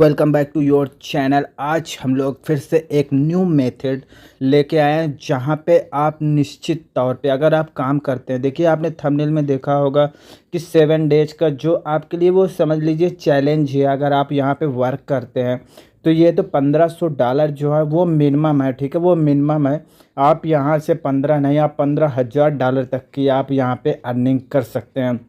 Welcome back to your channel. आज हम लोग फिर से एक न्यू मेथड लेके आए हैं जहां पे आप निश्चित तौर पे अगर आप काम करते हैं, देखिए आपने थंबनेल में देखा होगा कि 7 डेज का जो आपके लिए वो समझ लीजिए चैलेंज है। अगर आप यहां पे वर्क करते हैं तो ये तो $1500 जो है वो मिनिमम है, ठीक है, वो मिनिमम है। आप यहाँ से 15 नहीं, आप $15,000 तक की आप यहाँ पे अर्निंग कर सकते हैं।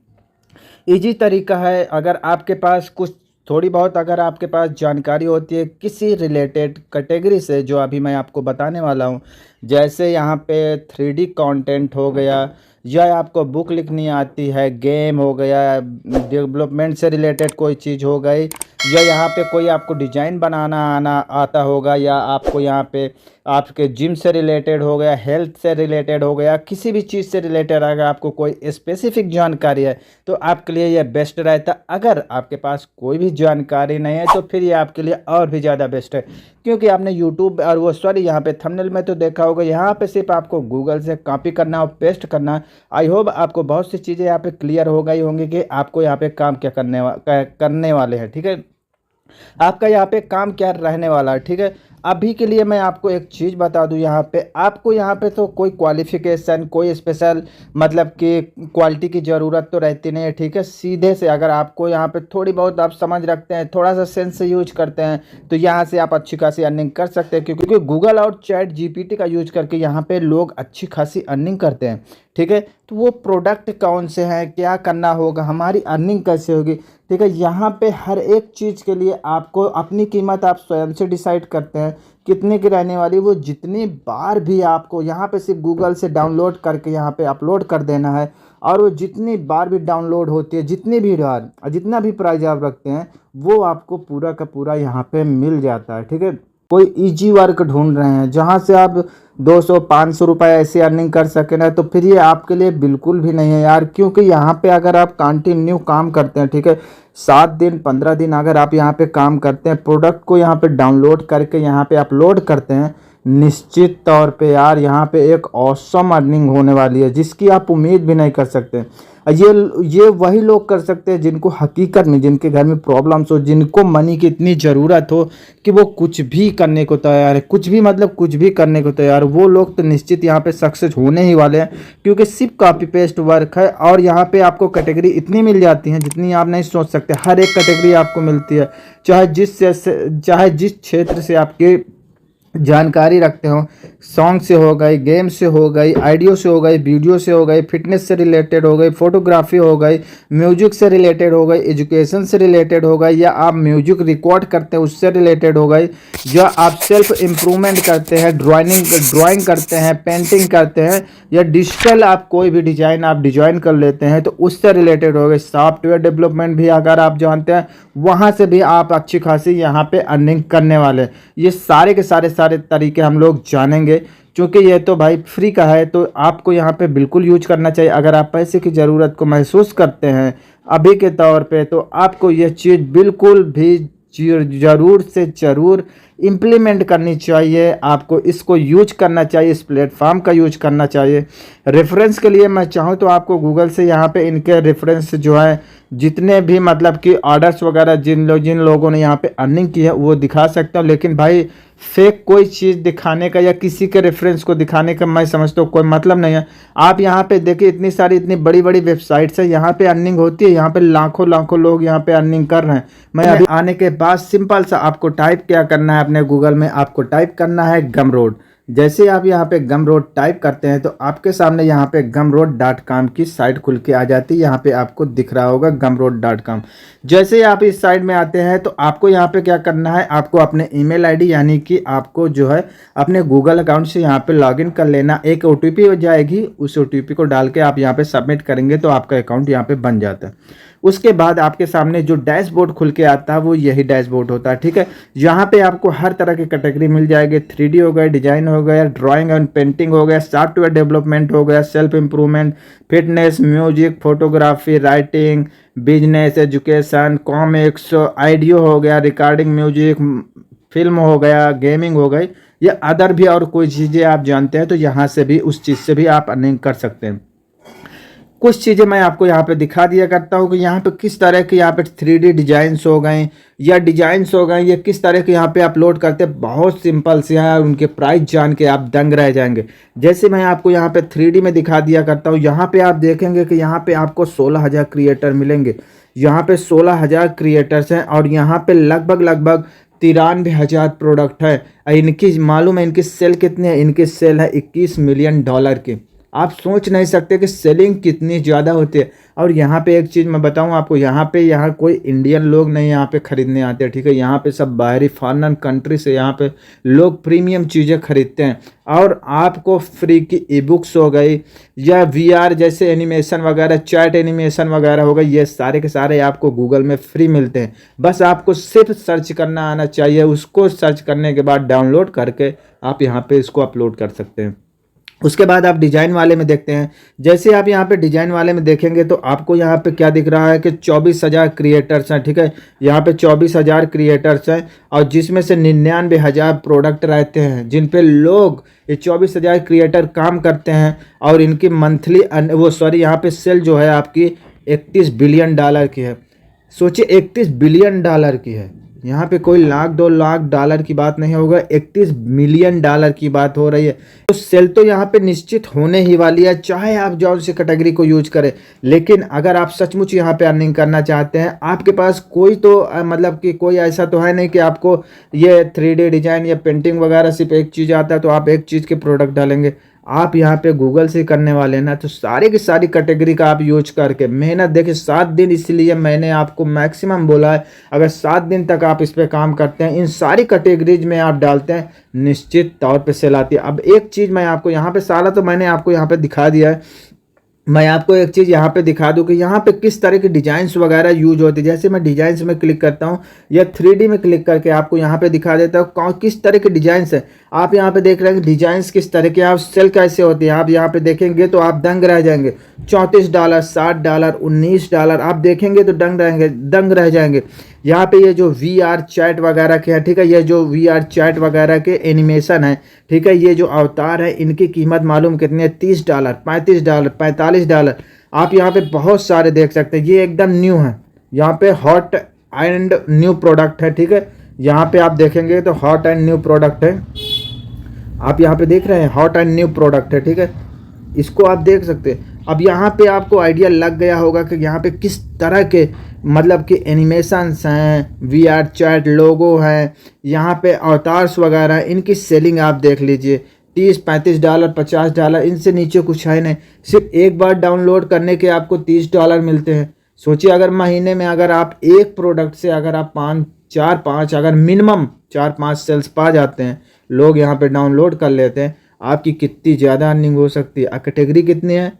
इजी तरीका है। अगर आपके पास कुछ थोड़ी बहुत अगर आपके पास जानकारी होती है किसी रिलेटेड कैटेगरी से, जो अभी मैं आपको बताने वाला हूँ, जैसे यहाँ पे 3D कंटेंट हो गया, या आपको बुक लिखनी आती है, गेम हो गया, डेवलपमेंट से रिलेटेड कोई चीज़ हो गई, या यहाँ पे कोई आपको डिज़ाइन बनाना आना आता होगा, या आपको यहाँ पे आपके जिम से रिलेटेड हो गया, हेल्थ से रिलेटेड हो गया, किसी भी चीज़ से रिलेटेड अगर आपको कोई स्पेसिफिक जानकारी है तो आपके लिए यह बेस्ट रहता। अगर आपके पास कोई भी जानकारी नहीं है तो फिर ये आपके लिए और भी ज़्यादा बेस्ट है, क्योंकि आपने यूट्यूब और वो यहाँ पे थंबनेल में तो देखा होगा, यहाँ पे सिर्फ आपको गूगल से कॉपी करना और पेस्ट करना। आई होप आपको बहुत सी चीज़ें यहाँ पे क्लियर हो गई होंगी कि आपको यहाँ पे काम क्या करने वाले हैं, ठीक है, आपका यहाँ पे काम क्या रहने वाला है, ठीक है। अभी के लिए मैं आपको एक चीज़ बता दूं, यहाँ पे आपको यहाँ पे तो कोई क्वालिफ़िकेशन, कोई स्पेशल मतलब कि क्वालिटी की ज़रूरत तो रहती नहीं है, ठीक है। सीधे से अगर आपको यहाँ पे थोड़ी बहुत आप समझ रखते हैं, थोड़ा सा सेंस से यूज करते हैं, तो यहाँ से आप अच्छी खासी अर्निंग कर सकते हैं, क्योंकि गूगल और चैट जीपीटी का यूज करके यहाँ पे लोग अच्छी खासी अर्निंग करते हैं, ठीक है। तो वो प्रोडक्ट कौन से हैं, क्या करना होगा, हमारी अर्निंग कैसे होगी, ठीक है। यहाँ पे हर एक चीज़ के लिए आपको अपनी कीमत आप स्वयं से डिसाइड करते हैं कितने की रहने वाली। वो जितनी बार भी आपको यहाँ पे सिर्फ गूगल से डाउनलोड करके यहाँ पे अपलोड कर देना है, और वो जितनी बार भी डाउनलोड होती है, जितनी भी बार जितना भी प्राइस आप रखते हैं, वो आपको पूरा का पूरा यहाँ पे मिल जाता है, ठीक है। कोई इजी वर्क ढूंढ रहे हैं जहाँ से आप 200-500 रुपये ऐसे अर्निंग कर सकें ना, तो फिर ये आपके लिए बिल्कुल भी नहीं है यार। क्योंकि यहाँ पे अगर आप कंटिन्यू काम करते हैं, ठीक है, 7 दिन 15 दिन अगर आप यहाँ पे काम करते हैं, प्रोडक्ट को यहाँ पे डाउनलोड करके यहाँ पे अपलोड करते हैं, निश्चित तौर पे यार यहाँ पे एक ऑसम अर्निंग होने वाली है जिसकी आप उम्मीद भी नहीं कर सकते। ये वही लोग कर सकते हैं जिनको हकीकत में, जिनके घर में प्रॉब्लम्स हो, जिनको मनी की इतनी ज़रूरत हो कि वो कुछ भी करने को तैयार है, कुछ भी मतलब कुछ भी करने को तैयार, वो लोग तो निश्चित यहाँ पे सक्सेस होने ही वाले हैं, क्योंकि सिर्फ कॉपी पेस्ट वर्क है। और यहाँ पे आपको कैटेगरी इतनी मिल जाती हैं जितनी आप नहीं सोच सकते। हर एक कैटेगरी आपको मिलती है, चाहे जिस क्षेत्र से आपके जानकारी रखते हो। सॉन्ग से हो गई, गेम से हो गई, ऑडियो से हो गई, वीडियो से हो गई, फिटनेस से रिलेटेड हो गई, फोटोग्राफी हो गई, म्यूजिक से रिलेटेड हो गई, एजुकेशन से रिलेटेड हो गई, या आप म्यूजिक रिकॉर्ड करते हैं उससे रिलेटेड हो गई, या आप सेल्फ इम्प्रूवमेंट करते हैं, ड्राइंग करते हैं, पेंटिंग करते हैं, या डिजिटल आप कोई भी डिज़ाइन आप डिज़ाइन कर लेते हैं तो उससे रिलेटेड हो गई। सॉफ्टवेयर डेवलपमेंट भी अगर आप जानते हैं, वहाँ से भी आप अच्छी खासी यहाँ पे अर्निंग करने वाले हैं। ये सारे के सारे तरीके हम लोग जानेंगे, क्योंकि ये तो भाई फ्री का है, तो आपको यहाँ पे बिल्कुल यूज करना चाहिए। अगर आप पैसे की ज़रूरत को महसूस करते हैं अभी के तौर पे, तो आपको यह चीज़ बिल्कुल भी ज़रूर से ज़रूर इम्प्लीमेंट करनी चाहिए। आपको इसको यूज करना चाहिए, इस प्लेटफॉर्म का यूज करना चाहिए। रेफरेंस के लिए मैं चाहूँ तो आपको गूगल से यहाँ पे इनके रेफरेंस जो है, जितने भी मतलब कि ऑर्डर्स वगैरह जिन लोगों ने यहाँ पे अर्निंग की है वो दिखा सकता हूँ। लेकिन भाई फेक कोई चीज़ दिखाने का या किसी के रेफरेंस को दिखाने का मैं समझता हूँ कोई मतलब नहीं है। आप यहाँ पे देखिए इतनी बड़ी बड़ी वेबसाइट्स है, यहाँ पे अर्निंग होती है, यहाँ पे लाखों लोग यहाँ पे अर्निंग कर रहे हैं। मैं अभी आने के बाद सिंपल सा आपको टाइप क्या करना है, अपने गूगल में आपको टाइप करना है गमरोड। जैसे आप यहाँ पे गमरोड टाइप करते हैं तो आपके सामने यहाँ पे gumroad.com की साइट खुल के आ जाती है। यहाँ पे आपको दिख रहा होगा gumroad.com। जैसे आप इस साइट में आते हैं तो आपको यहाँ पे क्या करना है, आपको अपने ईमेल आईडी यानी कि आपको जो है अपने गूगल अकाउंट से यहाँ पे लॉगिन कर लेना। एक OTP हो जाएगी, उस OTP को डाल के आप यहाँ पे सबमिट करेंगे तो आपका अकाउंट यहाँ पे बन जाता है। उसके बाद आपके सामने जो डैशबोर्ड खुल के आता है वो यही डैशबोर्ड होता है, ठीक है। यहाँ पे आपको हर तरह की कैटेगरी मिल जाएगी। 3D हो गया, डिजाइन हो गया, ड्राइंग एंड पेंटिंग हो गया, सॉफ्टवेयर डेवलपमेंट हो गया, self improvement, fitness, music, photography, writing, business, education, comics, audio हो गया, रिकॉर्डिंग म्यूजिक, फिल्म हो गया, गेमिंग हो गई, या अदर भी और कोई चीज़ें आप जानते हैं तो यहाँ से भी उस चीज़ से भी आप अर्निंग कर सकते हैं। कुछ चीज़ें मैं आपको यहाँ पे दिखा दिया करता हूँ कि यहाँ पे किस तरह के यहाँ पे 3D डिजाइन्स हो गए या डिजाइन्स हो गए, ये किस तरह के यहाँ पे अपलोड करते हैं। बहुत सिंपल से हैं, उनके प्राइस जान के आप दंग रह जाएंगे। जैसे मैं आपको यहाँ पे 3D में दिखा दिया करता हूँ, यहाँ पे आप देखेंगे कि यहाँ पे आपको 16,000 क्रिएटर मिलेंगे। यहाँ पे 16,000 क्रिएटर्स हैं और यहाँ पे लगभग 93,000 प्रोडक्ट है। इनकी मालूम है इनकी सेल कितनी है? इनकी सेल है $21 मिलियन की। आप सोच नहीं सकते कि सेलिंग कितनी ज़्यादा होती है। और यहाँ पे एक चीज़ मैं बताऊँ आपको, यहाँ कोई इंडियन लोग नहीं यहाँ पे ख़रीदने आते हैं, ठीक है। यहाँ पे सब बाहरी फॉरेन कंट्री से यहाँ पे लोग प्रीमियम चीज़ें खरीदते हैं। और आपको फ्री की ई बुक्स हो गई या VR जैसे एनिमेशन वगैरह, चैट एनिमेशन वगैरह हो गई, ये सारे के सारे आपको गूगल में फ्री मिलते हैं। बस आपको सिर्फ सर्च करना आना चाहिए, उसको सर्च करने के बाद डाउनलोड करके आप यहाँ पे इसको अपलोड कर सकते हैं। उसके बाद आप डिजाइन वाले में देखते हैं। जैसे आप यहाँ पे डिजाइन वाले में देखेंगे तो आपको यहाँ पे क्या दिख रहा है कि 24,000 क्रिएटर्स हैं, ठीक है। यहाँ पे 24,000 क्रिएटर्स हैं और जिसमें से 99,000 प्रोडक्ट रहते हैं जिन पे लोग, ये 24,000 क्रिएटर काम करते हैं और इनकी मंथली यहाँ पे सेल जो है आपकी $31 बिलियन की है। सोचिए $31 बिलियन की है। यहाँ पे कोई लाख 2 लाख डॉलर की बात नहीं होगा, $31 मिलियन की बात हो रही है। तो सेल तो यहाँ पे निश्चित होने ही वाली है, चाहे आप जौन सी कैटेगरी को यूज करें। लेकिन अगर आप सचमुच यहाँ पे अर्निंग करना चाहते हैं, आपके पास कोई तो मतलब कि कोई ऐसा तो है नहीं कि आपको ये 3D डिजाइन या पेंटिंग वगैरह सिर्फ एक चीज़ आता है तो आप एक चीज़ के प्रोडक्ट डालेंगे। आप यहाँ पे गूगल से करने वाले हैं ना, तो सारी की सारी कैटेगरी का आप यूज करके मेहनत देखिए 7 दिन, इसलिए मैंने आपको मैक्सिमम बोला है अगर 7 दिन तक आप इस पे काम करते हैं, इन सारी कैटेगरीज में आप डालते हैं, निश्चित तौर पे सेल आती है। अब एक चीज़ मैं आपको यहाँ पे, सारा तो मैंने आपको यहाँ पे दिखा दिया है, मैं आपको एक चीज़ यहाँ पे दिखा दूँ कि यहाँ पे किस तरह की डिजाइन्स वगैरह यूज होती है। जैसे मैं डिजाइन्स में क्लिक करता हूँ या 3D में क्लिक करके आपको यहाँ पे दिखा देता हूँ किस तरह के डिजाइन्स है। आप यहाँ पे देख रहे हैं कि डिजाइन्स किस तरह के, आप सेल कैसे होती है, आप यहाँ पे देखेंगे तो आप दंग रह जाएंगे। $34, $60, $19 आप देखेंगे तो दंग रह जाएंगे। यहाँ पे ये जो VR चैट वगैरह के हैं, ठीक है, ये जो VR चैट वगैरह के एनिमेशन है, ठीक है, ये जो अवतार है इनकी कीमत मालूम कितनी है? $30, $35, $45। आप यहाँ पे बहुत सारे देख सकते हैं, ये एकदम न्यू है। यहाँ पे हॉट एंड न्यू प्रोडक्ट है, ठीक है। यहाँ पे आप देखेंगे तो हॉट एंड न्यू प्रोडक्ट है, आप यहाँ पे देख रहे हैं हॉट एंड न्यू प्रोडक्ट है, ठीक है, इसको आप देख सकते हैं। अब यहाँ पे आपको आइडिया लग गया होगा कि यहाँ पे किस तरह के मतलब कि एनिमेशंस हैं, VR चैट लोगो हैं, यहाँ पे अवतार्स वगैरह, इनकी सेलिंग आप देख लीजिए। $30, $35, $50, इनसे नीचे कुछ है नहीं। सिर्फ एक बार डाउनलोड करने के आपको $30 मिलते हैं। सोचिए अगर महीने में अगर आप एक प्रोडक्ट से अगर आप 4-5 अगर मिनिमम 4-5 सेल्स पा जाते हैं, लोग यहाँ पे डाउनलोड कर लेते हैं, आपकी कितनी ज़्यादा अर्निंग हो सकती है। कैटेगरी कितनी है?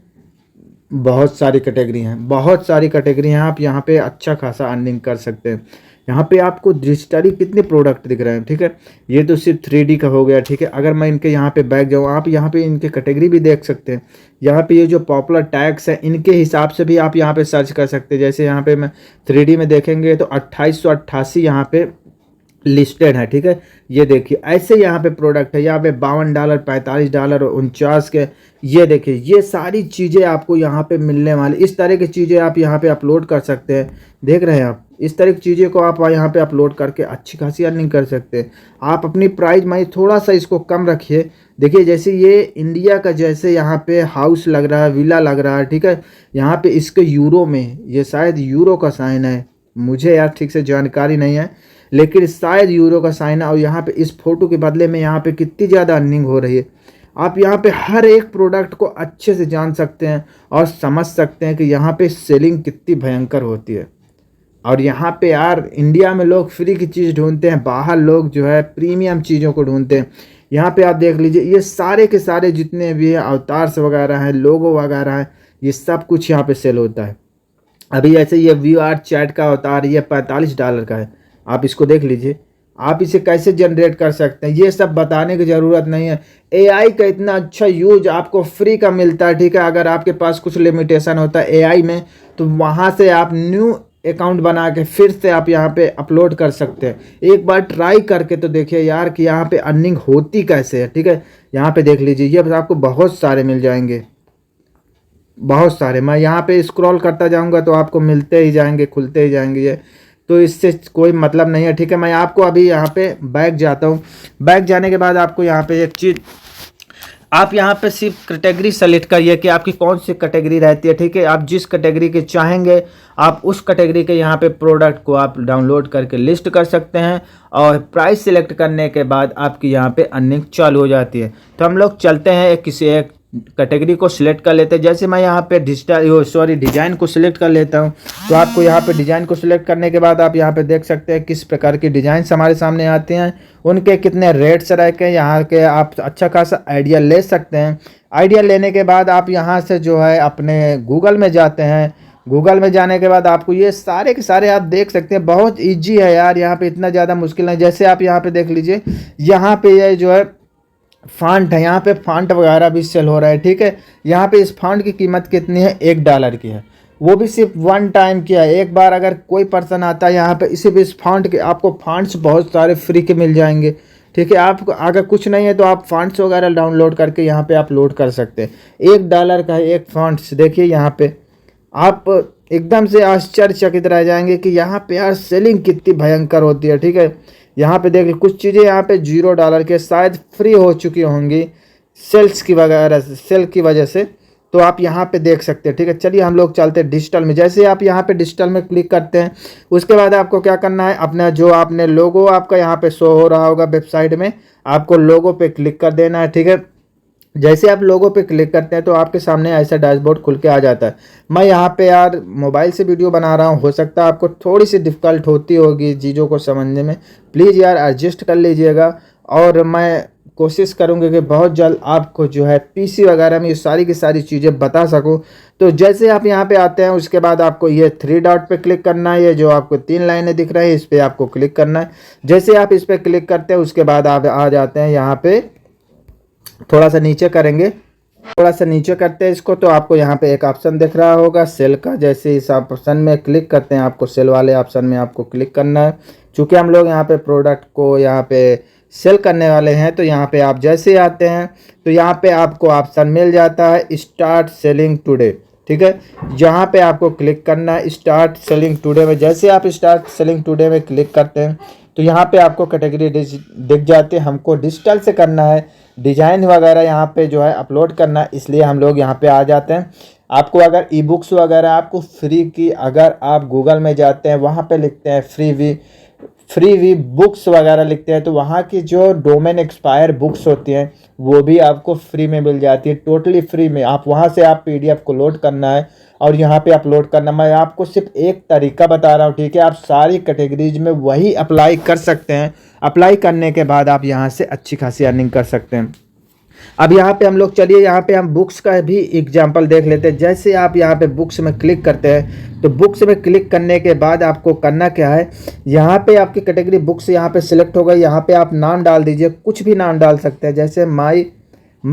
बहुत सारी कैटेगरी हैं, बहुत सारी कैटेगरी हैं। आप यहाँ पे अच्छा खासा अर्निंग कर सकते हैं। यहाँ पे आपको डिजिटली कितने प्रोडक्ट दिख रहे हैं, ठीक है, ये तो सिर्फ 3D का हो गया, ठीक है। अगर मैं इनके यहाँ पे बैक जाऊँ, आप यहाँ पे इनके कैटेगरी भी देख सकते हैं। यहाँ पे ये जो पॉपुलर टैग्स हैं इनके हिसाब से भी आप यहाँ पे सर्च कर सकते हैं। जैसे यहाँ पे मैं 3D में देखेंगे तो 2888 यहाँ पे लिस्टेड है, ठीक है। ये देखिए ऐसे यहाँ पे प्रोडक्ट है, यहाँ पे $52, $45 और 49 के। ये देखिए ये सारी चीज़ें आपको यहाँ पे मिलने वाली, इस तरह की चीज़ें आप यहाँ पे अपलोड कर सकते हैं। देख रहे हैं आप, इस तरह की चीज़ें को आप यहाँ पे अपलोड करके अच्छी खासी अर्निंग कर सकते हैं। आप अपनी प्राइस में थोड़ा सा इसको कम रखिए। देखिए जैसे ये इंडिया का जैसे यहाँ पे हाउस लग रहा है, विला लग रहा है, ठीक है। यहाँ पे इसके यूरो में, ये शायद यूरो का साइन है, मुझे यार ठीक से जानकारी नहीं है, लेकिन शायद यूरो का साइन है। और यहाँ पे इस फोटो के बदले में यहाँ पे कितनी ज़्यादा अर्निंग हो रही है। आप यहाँ पे हर एक प्रोडक्ट को अच्छे से जान सकते हैं और समझ सकते हैं कि यहाँ पे सेलिंग कितनी भयंकर होती है। और यहाँ पे यार इंडिया में लोग फ्री की चीज़ ढूंढते हैं, बाहर लोग जो है प्रीमियम चीज़ों को ढूंढते हैं। यहाँ पे आप देख लीजिए ये सारे के सारे जितने भी अवतार्स वगैरह हैं, लोगो वगैरह हैं, ये सब कुछ यहाँ पे सेल होता है। अभी ऐसे ये VR चैट का अवतार ये $45 का है, आप इसको देख लीजिए। आप इसे कैसे जनरेट कर सकते हैं ये सब बताने की ज़रूरत नहीं है। AI का इतना अच्छा यूज आपको फ्री का मिलता है, ठीक है। अगर आपके पास कुछ लिमिटेशन होता है AI में तो वहाँ से आप न्यू अकाउंट बना के फिर से आप यहाँ पे अपलोड कर सकते हैं। एक बार ट्राई करके तो देखिए यार कि यहाँ पे अर्निंग होती कैसे है, ठीक है। यहाँ पे देख लीजिए, ये आपको बहुत सारे मिल जाएंगे। बहुत सारे, मैं यहाँ पे स्क्रॉल करता जाऊँगा तो आपको मिलते ही जाएंगे, खुलते ही जाएंगे ये, तो इससे कोई मतलब नहीं है। ठीक है, मैं आपको अभी यहाँ पे बैक जाता हूँ। बैक जाने के बाद आपको यहाँ पे एक चीज़, आप यहाँ पे सिर्फ कैटेगरी सेलेक्ट करिए कि आपकी कौन सी कैटेगरी रहती है। ठीक है, आप जिस कैटेगरी के चाहेंगे आप उस कैटेगरी के यहाँ पे प्रोडक्ट को आप डाउनलोड करके लिस्ट कर सकते हैं, और प्राइस सिलेक्ट करने के बाद आपकी यहाँ पे अर्निंग चालू हो जाती है। तो हम लोग चलते हैं किसी एक कैटेगरी को सिलेक्ट कर लेते हैं। जैसे मैं यहाँ पे डिज़ाइन को सिलेक्ट कर लेता हूँ, तो आपको यहाँ पे डिज़ाइन को सिलेक्ट करने के बाद आप यहाँ पे देख सकते हैं किस प्रकार की डिज़ाइंस हमारे सामने आते हैं, उनके कितने रेट्स रहते हैं यहाँ के, आप अच्छा खासा आइडिया ले सकते हैं। आइडिया लेने के बाद आप यहाँ से जो है अपने गूगल में जाते हैं। गूगल में जाने के बाद आपको ये सारे के सारे आप देख सकते हैं, बहुत ईजी है यार, यहाँ पे इतना ज़्यादा मुश्किल नहीं। जैसे आप यहाँ पे देख लीजिए, यहाँ पे ये जो है फॉन्ट है, यहाँ पे फॉन्ट वगैरह भी सेल हो रहा है। ठीक है, यहाँ पे इस फॉन्ट की कीमत कितनी है, $1 की है, वो भी सिर्फ वन टाइम की है। एक बार अगर कोई पर्सन आता है यहाँ पे, सिर्फ इस फॉन्ट के, आपको फॉन्ट्स बहुत सारे फ्री के मिल जाएंगे। ठीक है, आपको अगर कुछ नहीं है तो आप फॉन्ट्स वगैरह डाउनलोड करके यहाँ पे आप लोड कर सकते हैं। $1 का है एक फॉन्ट्स। देखिए यहाँ पे आप एकदम से आश्चर्यचकित रह जाएंगे कि यहाँ पे यार सेलिंग कितनी भयंकर होती है। ठीक है, यहाँ पे देख लीजिए कुछ चीज़ें यहाँ पे $0 के शायद फ्री हो चुकी होंगी सेल्स की वगैरह सेल की वजह से, तो आप यहाँ पे देख सकते हैं। ठीक है, चलिए हम लोग चलते हैं डिजिटल में। जैसे आप यहाँ पे डिजिटल में क्लिक करते हैं, उसके बाद आपको क्या करना है, अपना जो आपने लोगो आपका यहाँ पे शो हो रहा होगा वेबसाइट में, आपको लोगो पे क्लिक कर देना है। ठीक है, जैसे आप लोगों पे क्लिक करते हैं तो आपके सामने ऐसा डैशबोर्ड खुल के आ जाता है। मैं यहाँ पे यार मोबाइल से वीडियो बना रहा हूँ, हो सकता है आपको थोड़ी सी डिफ़िकल्ट होती होगी चीज़ों को समझने में, प्लीज़ यार एडजस्ट कर लीजिएगा। और मैं कोशिश करूँगा कि बहुत जल्द आपको जो है पीसी वगैरह में ये सारी की सारी चीज़ें बता सकूँ। तो जैसे आप यहाँ पे आते हैं, उसके बाद आपको ये 3 डॉट पे क्लिक करना है, ये जो आपको 3 लाइनें दिख रही है इस पर आपको क्लिक करना है। जैसे आप इस पर क्लिक करते हैं उसके बाद आप आ जाते हैं यहाँ पे, थोड़ा सा नीचे करेंगे, थोड़ा सा नीचे करते हैं इसको, तो आपको यहाँ पे एक ऑप्शन दिख रहा होगा सेल का। जैसे इस ऑप्शन में क्लिक करते हैं, आपको सेल वाले ऑप्शन में आपको क्लिक करना है। चूँकि हम लोग यहाँ पे प्रोडक्ट को यहाँ पे सेल करने वाले हैं, तो यहाँ पे आप जैसे आते हैं तो यहाँ पे आपको ऑप्शन मिल जाता है स्टार्ट सेलिंग टुडे। ठीक है, जहाँ पे आपको क्लिक करना है स्टार्ट सेलिंग टुडे में। जैसे आप स्टार्ट सेलिंग टुडे में क्लिक करते हैं तो यहाँ पे आपको कैटेगरी दिख जाती है। हमको डिजिटल से करना है, डिज़ाइन वगैरह यहाँ पे जो है अपलोड करना है, इसलिए हम लोग यहाँ पे आ जाते हैं। आपको अगर ई बुक्स वगैरह आपको फ्री की, अगर आप गूगल में जाते हैं वहाँ पे लिखते हैं फ्री वी बुक्स वगैरह लिखते हैं, तो वहाँ की जो डोमेन एक्सपायर बुक्स होती हैं वो भी आपको फ्री में मिल जाती है, टोटली फ्री में। आप वहाँ से आप पीडीएफ को लोड करना है और यहाँ पे अपलोड करना। मैं आपको सिर्फ एक तरीका बता रहा हूँ। ठीक है, आप सारी कैटेगरीज में वही अप्लाई कर सकते हैं। अप्लाई करने के बाद आप यहाँ से अच्छी खासी अर्निंग कर सकते हैं। अब यहाँ पे हम लोग चलिए यहाँ पे हम बुक्स का भी एग्जांपल देख लेते हैं। जैसे आप यहाँ पे बुक्स में क्लिक करते हैं, तो बुक्स में क्लिक करने के बाद आपको करना क्या है, यहाँ पे आपकी कैटेगरी बुक्स यहाँ पे सिलेक्ट हो गई। यहाँ पे आप नाम डाल दीजिए, कुछ भी नाम डाल सकते हैं। जैसे मैं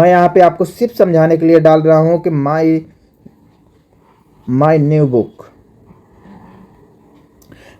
यहाँ पे आपको सिर्फ समझाने के लिए डाल रहा हूँ कि माई न्यू बुक।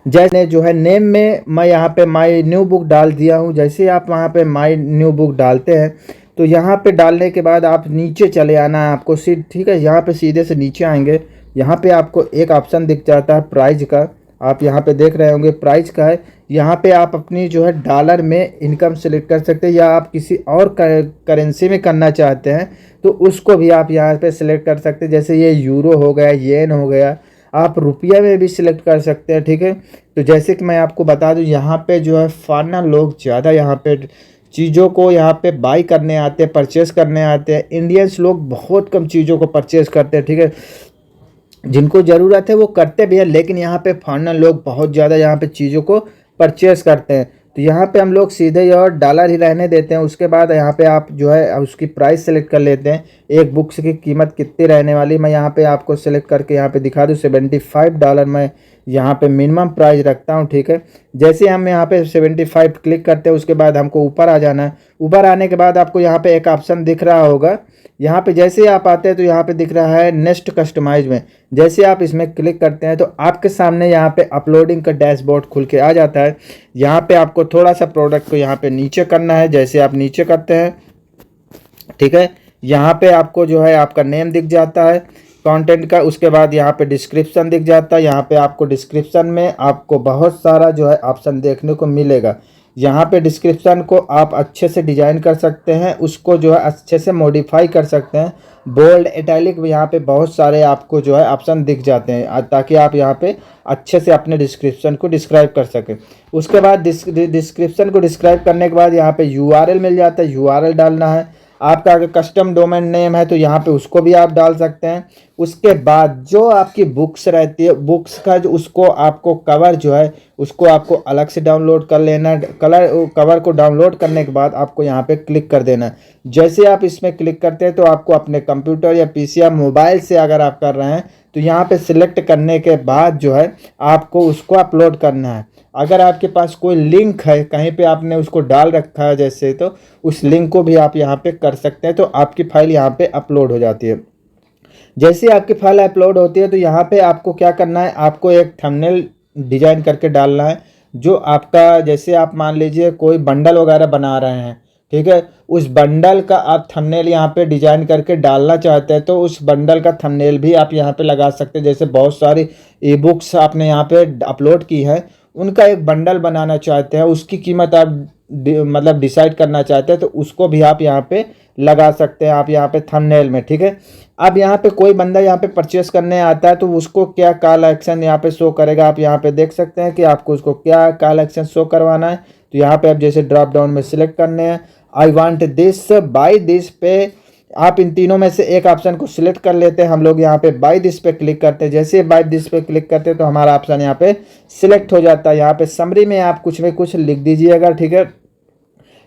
जैसे जो है नेम में मैं यहाँ पे माई न्यू बुक डाल दिया हूँ। जैसे आप वहाँ पे माई न्यू बुक डालते हैं तो यहाँ पे डालने के बाद आप नीचे चले आना है आपको ठीक है, यहाँ पे सीधे से नीचे आएंगे। यहाँ पे आपको एक ऑप्शन दिख जाता है प्राइस का, आप यहाँ पे देख रहे होंगे प्राइस का है। यहाँ पे आप अपनी जो है डॉलर में इनकम सेलेक्ट कर सकते हैं, या आप किसी और करेंसी में करना चाहते हैं तो उसको भी आप यहाँ पे सिलेक्ट कर सकते हैं। जैसे ये यूरो हो गया, येन हो गया, आप रुपया में भी सिलेक्ट कर सकते हैं। ठीक है, तो जैसे कि मैं आपको बता दूं, यहाँ पे जो है फॉरेनर लोग ज़्यादा यहाँ पे चीज़ों को यहाँ पे बाई करने आते हैं, परचेस करने आते हैं। इंडियंस लोग बहुत कम चीज़ों को परचेस करते हैं। ठीक है, जिनको ज़रूरत है वो करते भी हैं, लेकिन यहाँ पे फॉरेनर लोग बहुत ज़्यादा यहाँ पे चीज़ों को परचेस करते हैं। तो यहाँ पे हम लोग सीधे और डॉलर ही रहने देते हैं। उसके बाद यहाँ पे आप जो है उसकी प्राइस सेलेक्ट कर लेते हैं, एक बुक्स की कीमत कितनी रहने वाली। मैं यहाँ पे आपको सेलेक्ट करके यहाँ पे दिखा दूँ, $75 मैं यहाँ पे मिनिमम प्राइस रखता हूँ। ठीक है, जैसे हम यहाँ पे 75 क्लिक करते हैं उसके बाद हमको ऊपर आ जाना है। ऊपर आने के बाद आपको यहाँ पे एक ऑप्शन दिख रहा होगा, यहाँ पे जैसे आप आते हैं तो यहाँ पे दिख रहा है नेक्स्ट कस्टमाइज में। जैसे आप इसमें क्लिक करते हैं तो आपके सामने यहाँ पे अपलोडिंग का डैशबोर्ड खुल के आ जाता है। यहाँ पे आपको थोड़ा सा प्रोडक्ट को यहाँ पे नीचे करना है। जैसे आप नीचे करते हैं, ठीक है, यहाँ पे आपको जो है आपका नेम दिख जाता है। कंटेंट का। उसके बाद यहाँ पे डिस्क्रिप्शन दिख जाता है। यहाँ पे आपको डिस्क्रिप्शन में आपको बहुत सारा जो है ऑप्शन देखने को मिलेगा। यहाँ पे डिस्क्रिप्शन को आप अच्छे से डिजाइन कर सकते हैं, उसको जो है अच्छे से मॉडिफाई कर सकते हैं। बोल्ड, इटैलिक, यहाँ पे बहुत सारे आपको जो है ऑप्शन दिख जाते हैं ताकि आप यहाँ पे अच्छे से अपने डिस्क्रिप्शन को डिस्क्राइब कर सकें। उसके बाद डिस्क्रिप्शन को डिस्क्राइब करने के बाद यहाँ पे यूआरएल मिल जाता है, यूआरएल डालना है। आपका अगर कस्टम डोमेन नेम है तो यहाँ पे उसको भी आप डाल सकते हैं। उसके बाद जो आपकी बुक्स रहती है, बुक्स का जो उसको आपको कवर जो है उसको आपको अलग से डाउनलोड कर लेना। कवर को डाउनलोड करने के बाद आपको यहाँ पे क्लिक कर देना है। जैसे आप इसमें क्लिक करते हैं तो आपको अपने कंप्यूटर या पीसी या मोबाइल से अगर आप कर रहे हैं तो यहाँ पे सिलेक्ट करने के बाद जो है आपको उसको अपलोड करना है। अगर आपके पास कोई लिंक है कहीं पे आपने उसको डाल रखा है जैसे, तो उस लिंक को भी आप यहाँ पे कर सकते हैं, तो आपकी फाइल यहाँ पे अपलोड हो जाती है। जैसे आपकी फाइल अपलोड होती है तो यहाँ पे आपको क्या करना है, आपको एक थंबनेल डिजाइन करके डालना है। जो आपका, जैसे आप मान लीजिए कोई बंडल वगैरह बना रहे हैं, ठीक है, उस बंडल का आप थंबनेल यहाँ पे डिजाइन करके डालना चाहते हैं तो उस बंडल का थंबनेल भी आप यहाँ पे लगा सकते हैं। जैसे बहुत सारी ई बुक्स आपने यहाँ पे अपलोड की है, उनका एक बंडल बनाना चाहते हैं, उसकी कीमत आप मतलब डिसाइड करना चाहते हैं तो उसको भी आप यहाँ पे लगा सकते हैं, आप यहाँ पे थंबनेल में, ठीक है। अब यहाँ पे कोई बंदा यहाँ पे परचेस करने आता है तो उसको क्या कॉल एक्शन यहाँ पे शो करेगा, आप यहाँ पे देख सकते हैं कि आपको उसको क्या कॉल एक्शन शो करवाना है। तो यहाँ पे आप जैसे ड्रॉप डाउन में सिलेक्ट करने हैं, I want this, buy this पे आप इन तीनों में से एक ऑप्शन को सिलेक्ट कर लेते हैं। हम लोग यहाँ पे बाय दिस पे क्लिक करते हैं। जैसे बाय दिस पे क्लिक करते हैं तो हमारा ऑप्शन यहाँ पे सिलेक्ट हो जाता है। यहाँ पे समरी में आप कुछ भी कुछ लिख दीजिएगा, ठीक है।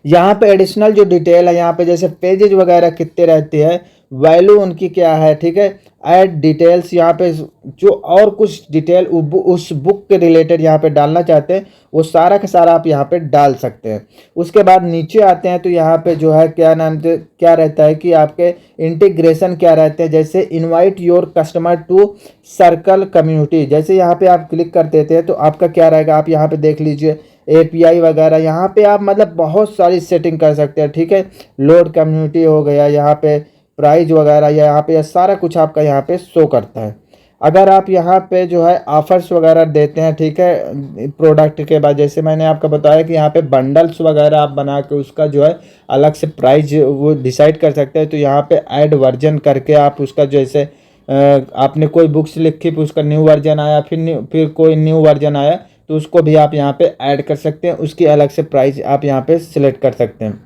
यहाँ पे एडिशनल जो डिटेल है, यहाँ पे जैसे पेजेज वगैरह कितने रहते हैं, वैल्यू उनकी क्या है, ठीक है। ऐड डिटेल्स, यहाँ पे जो और कुछ डिटेल उस बुक के रिलेटेड यहाँ पे डालना चाहते हैं वो सारा का सारा आप यहाँ पे डाल सकते हैं। उसके बाद नीचे आते हैं तो यहाँ पे जो है क्या रहता है कि आपके इंटीग्रेशन क्या रहते हैं। जैसे invite your customer to circle community, जैसे यहाँ पे आप क्लिक कर देते हैं तो आपका क्या रहेगा, आप यहाँ पे देख लीजिए एपीआई वगैरह, यहाँ पे आप मतलब बहुत सारी सेटिंग कर सकते हैं, ठीक है। लोड कम्युनिटी हो गया, यहाँ पे प्राइस वगैरह, या यहाँ पे सारा कुछ आपका यहाँ पे शो करता है। अगर आप यहाँ पे जो है ऑफर्स वगैरह देते हैं, ठीक है, प्रोडक्ट के बाद, जैसे मैंने आपको बताया कि यहाँ पे बंडल्स वगैरह आप बना के उसका जो है अलग से प्राइस वो डिसाइड कर सकते हैं। तो यहाँ पे ऐड वर्जन करके आप उसका, जैसे आपने कोई बुक्स लिखी फिर उसका न्यू वर्जन आया, फिर कोई न्यू वर्जन आया तो उसको भी आप यहाँ पे ऐड कर सकते हैं, उसकी अलग से प्राइस आप यहाँ पे सिलेक्ट कर सकते हैं।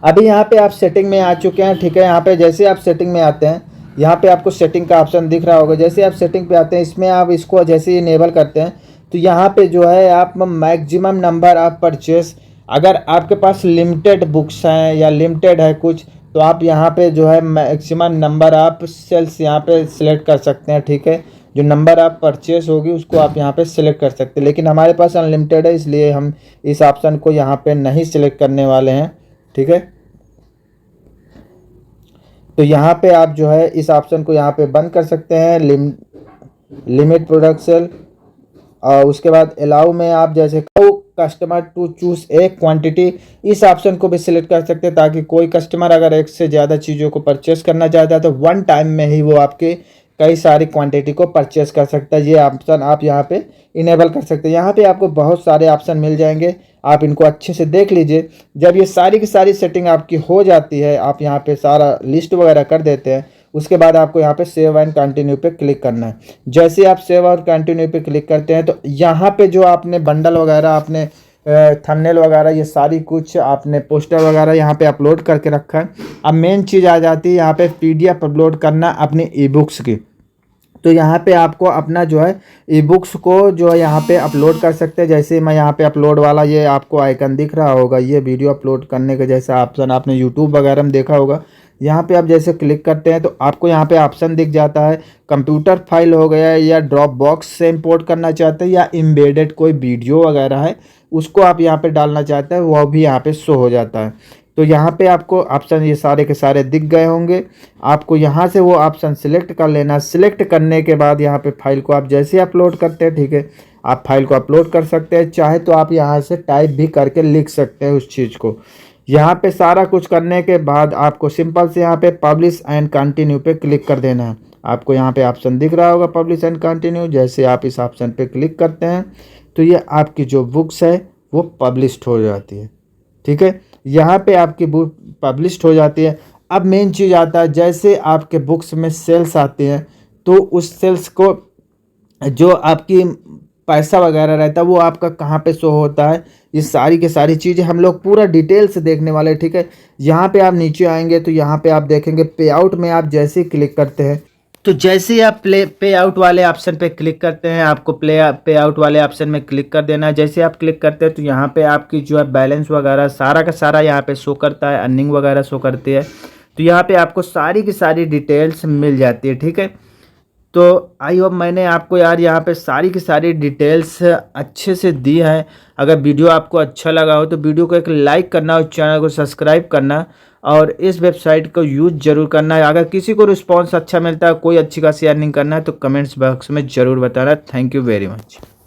अभी यहाँ पे आप सेटिंग में आ चुके हैं, ठीक है। यहाँ पे जैसे आप सेटिंग में आते हैं, यहाँ पे आपको सेटिंग का ऑप्शन दिख रहा होगा। जैसे आप सेटिंग पे आते हैं, इसमें आप इसको जैसे इनेबल करते हैं तो यहाँ पे जो है आप मैक्सिमम नंबर ऑफ परचेस, अगर आपके पास लिमिटेड बुक्स हैं या लिमिटेड है कुछ, तो आप यहाँ पे जो है मैक्सिमम नंबर ऑफ सेल्स यहाँ पे सिलेक्ट कर सकते हैं, ठीक है। जो नंबर ऑफ परचेस होगी उसको आप यहाँ पे सिलेक्ट कर सकते हैं, लेकिन हमारे पास अनलिमिटेड है इसलिए हम इस ऑप्शन को यहाँ पे नहीं सिलेक्ट करने वाले हैं, ठीक है। तो यहाँ पे आप जो है इस ऑप्शन को यहाँ पे बंद कर सकते हैं, लिमिट प्रोडक्ट सेल। और उसके बाद अलाउ में आप जैसे customer to choose a quantity, इस ऑप्शन को भी सिलेक्ट कर सकते हैं ताकि कोई कस्टमर अगर एक से ज़्यादा चीज़ों को परचेस करना चाहता है तो वन टाइम में ही वो आपके कई सारी क्वांटिटी को परचेस कर सकता है। ये ऑप्शन आप यहाँ पे इनेबल कर सकते हैं। यहाँ पे आपको बहुत सारे ऑप्शन मिल जाएंगे, आप इनको अच्छे से देख लीजिए। जब ये सारी की सारी सेटिंग आपकी हो जाती है, आप यहाँ पे सारा लिस्ट वगैरह कर देते हैं, उसके बाद आपको यहाँ पे सेव एंड कंटिन्यू पे क्लिक करना है। जैसे आप सेव और कंटिन्यू पे क्लिक करते हैं तो यहाँ पे जो आपने बंडल वगैरह, आपने थंबनेल वगैरह, ये सारी कुछ आपने पोस्टर वगैरह यहाँ पे अपलोड करके रखा है। अब मेन चीज़ आ जाती है यहाँ पे पीडीएफ अपलोड करना अपनी ई बुक्स की। तो यहाँ पे आपको अपना जो है ई बुक्स को जो है यहाँ पे अपलोड कर सकते हैं। जैसे मैं यहाँ पे अपलोड वाला ये आपको आइकन दिख रहा होगा, ये वीडियो अपलोड करने का जैसा ऑप्शन आपने यूट्यूब वगैरह में देखा होगा। यहाँ पे आप जैसे क्लिक करते हैं तो आपको यहाँ पे ऑप्शन दिख जाता है, कंप्यूटर फाइल हो गया या ड्रॉप बॉक्स से इंपोर्ट करना चाहते हैं, या एम्बेडेड कोई वीडियो वगैरह है उसको आप यहाँ पे डालना चाहते हैं, वो भी यहाँ पे शो हो जाता है। तो यहाँ पे आपको ऑप्शन ये सारे के सारे दिख गए होंगे, आपको यहाँ से वो ऑप्शन सिलेक्ट कर लेना। सिलेक्ट करने के बाद यहाँ पे फाइल को आप जैसे अपलोड करते हैं, ठीक है, आप फाइल को अपलोड कर सकते हैं। चाहे तो आप यहाँ से टाइप भी करके लिख सकते हैं उस चीज़ को। यहाँ पे सारा कुछ करने के बाद आपको सिंपल से यहाँ पे पब्लिश एंड कंटिन्यू पे क्लिक कर देना है। आपको यहाँ पे ऑप्शन दिख रहा होगा पब्लिश एंड कंटिन्यू। जैसे आप इस ऑप्शन पे क्लिक करते हैं तो ये आपकी जो बुक्स है वो पब्लिश्ड हो जाती है। ठीक है, यहाँ पे आपकी बुक पब्लिश्ड हो जाती है। अब मेन चीज़ आता है, जैसे आपके बुक्स में सेल्स आती हैं तो उस सेल्स को जो आपकी पैसा वगैरह रहता है वो आपका कहाँ पे शो होता है, ये सारी की सारी चीज़ें हम लोग पूरा डिटेल से देखने वाले हैं। ठीक है, यहाँ पे आप नीचे आएंगे तो यहाँ पे आप देखेंगे पे आउट में आप जैसे ही क्लिक करते हैं तो जैसे ही आप पे आउट वाले ऑप्शन पे क्लिक करते हैं, आपको पे आउट वाले ऑप्शन में क्लिक कर देना है। जैसे आप क्लिक करते हैं तो यहाँ पे आपकी जो है बैलेंस वगैरह सारा का सारा यहाँ पे शो करता है, अर्निंग वगैरह शो करती है। तो यहाँ पे आपको सारी की सारी डिटेल्स मिल जाती है। ठीक है, तो आई होप मैंने आपको यार यहाँ पे सारी की सारी डिटेल्स अच्छे से दी है। अगर वीडियो आपको अच्छा लगा हो तो वीडियो को एक लाइक करना और चैनल को सब्सक्राइब करना और इस वेबसाइट को यूज़ ज़रूर करना है। अगर किसी को रिस्पांस अच्छा मिलता है, कोई अच्छी खासी अर्निंग करना है तो कमेंट्स बॉक्स में ज़रूर बताना। Thank you very much.